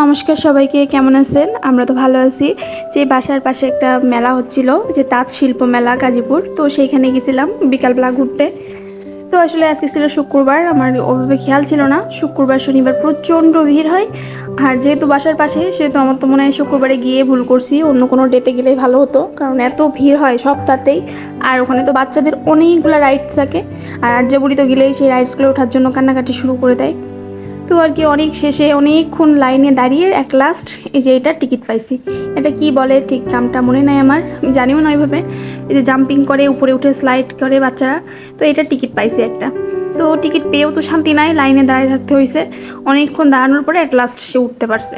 নমস্কার সবাইকে, কেমন আছেন? আমরা তো ভালো আছি। যে বাসার পাশে একটা মেলা হচ্ছিল, যে তাঁত শিল্প মেলা গাজীপুর, তো সেইখানে গেছিলাম বিকালবেলা ঘুরতে। তো আসলে আজকে ছিল শুক্রবার, আমার ওভাবে খেয়াল ছিল না। শুক্রবার শনিবার প্রচণ্ড ভিড় হয়, আর যেহেতু বাসার পাশে সেহেতু আমার তো মনে হয় শুক্রবারে গিয়ে ভুল করছি, অন্য কোনো ডেটে গেলেই ভালো হতো, কারণ এত ভিড় হয় সপ্তাহতেই। আর ওখানে তো বাচ্চাদের অনেকগুলো রাইডস থাকে, আর আর্যাবুড়ি তো গেলেই সেই রাইডসগুলো ওঠার জন্য কান্নাকাটি শুরু করে দেয়। তো আর কি অনেক শেষে অনেকক্ষণ লাইনে দাঁড়িয়ে এক লাস্ট এই যে এটা টিকিট পাইছি। এটা কি বলে ঠিক নামটা মনে নাই আমার, আমি জানিও না ওইভাবে। এই যে জাম্পিং করে উপরে উঠে স্লাইড করে বাচ্চারা, তো এটা টিকিট পাইছি একটা। তো টিকিট পেয়েও তো শান্তি নাই, লাইনে দাঁড়িয়ে থাকতে হয়েছে অনেকক্ষণ। দাঁড়ানোর পরে এক লাস্ট সে উঠতে পারছে।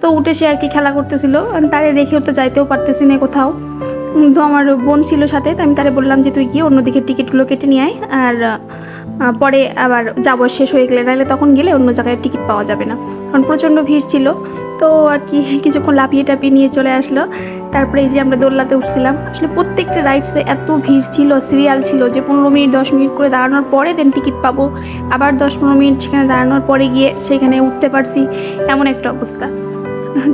তো উঠে সে আর কি খেলা করতেছিল, আমি তারে রেখেও তো যাইতেও পারতেছি না কোথাও। তো আমার বোন ছিল সাথে, তো আমি তারে বললাম যে তুই গিয়ে অন্যদিকে টিকিটগুলো কেটে নিয়ে আয়, আর পরে আবার যাবো শেষ হয়ে গেলে, নাহলে তখন গেলে অন্য জায়গায় টিকিট পাওয়া যাবে না, কারণ প্রচণ্ড ভিড় ছিল। তো আর কি কিছুক্ষণ লাফিয়ে টাপিয়ে নিয়ে চলে আসলো। তারপরে এই যে আমরা দোলনাতে উঠছিলাম, আসলে প্রত্যেকটা রাইডসে এত ভিড় ছিল, সিরিয়াল ছিল যে 15 মিনিট 10 মিনিট করে দাঁড়ানোর পরে দেন টিকিট পাবো, আবার 10-15 মিনিট সেখানে দাঁড়ানোর পরে গিয়ে সেখানে উঠতে পারছি, এমন একটা অবস্থা।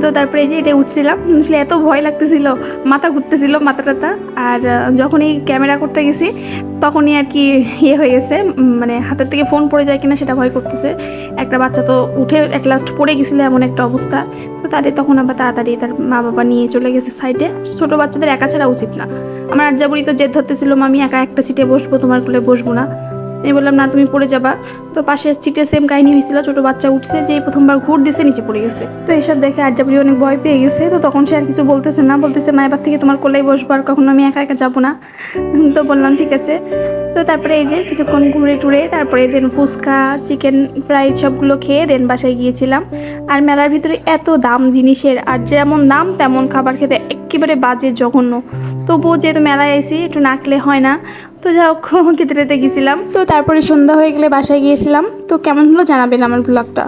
তো তারপরে এই যে এটা উঠছিলাম, আসলে এত ভয় লাগতেছিল, মাথা ঘুরতেছিল মাথা টাথা। আর যখনই ক্যামেরা করতে গেছি তখনই আর কি হয়ে গেছে, মানে হাতের থেকে ফোন পড়ে যায় কিনা সেটা ভয় করতেছে। একটা বাচ্চা তো উঠে এক লাস্ট পড়ে গেছিলো, এমন একটা অবস্থা। তো তাদের তখন আবার তাড়াতাড়ি তার মা বাবা নিয়ে চলে গেছে সাইডে। ছোটো বাচ্চাদের একা ছাড়া উচিত না। আমার আর্যাবুড়ি তো জেদ ধরতেছিল, আমি একা একটা সিটে বসবো, তোমার কোলে বসবো না। আমি বললাম না, তুমি পড়ে যাবা। তো পাশের সিটে সেম কাহিনী হয়েছিল, ছোটো বাচ্চা উঠছে, যে প্রথমবার ঘুর দিছে নিচে পড়ে গেছে। তো এইসব দেখে আর্যাবুড়ি অনেক ভয় পেয়ে গেছে। তো তখন সে আর কিছু বলতেছে না, বলতেছে মা এবার থেকে তোমার কোলেই বসবো, আর কখনো আমি একা একা যাবো না। তো বললাম ঠিক আছে। তো তারপরে এই যে কিছুক্ষণ ঘুরে টুরে তারপরে দেন ফুচকা চিকেন ফ্রাই সবগুলো খেয়ে দেন বাসায় গিয়েছিলাম। আর মেলার ভিতরে এত দাম জিনিসের, আর যেমন দাম তেমন খাবার খেতে একেবারে বাজে জঘন্য। তবুও যেহেতু মেলায় আইসি একটু না খেলে হয় না। তো যা হোক খেতে টেতে গেছিলাম। তো তারপরে সন্ধ্যা হয়ে গেলে বাসায় গিয়েছিলাম। তো কেমন হলো জানাবেন আমার ব্লগটা।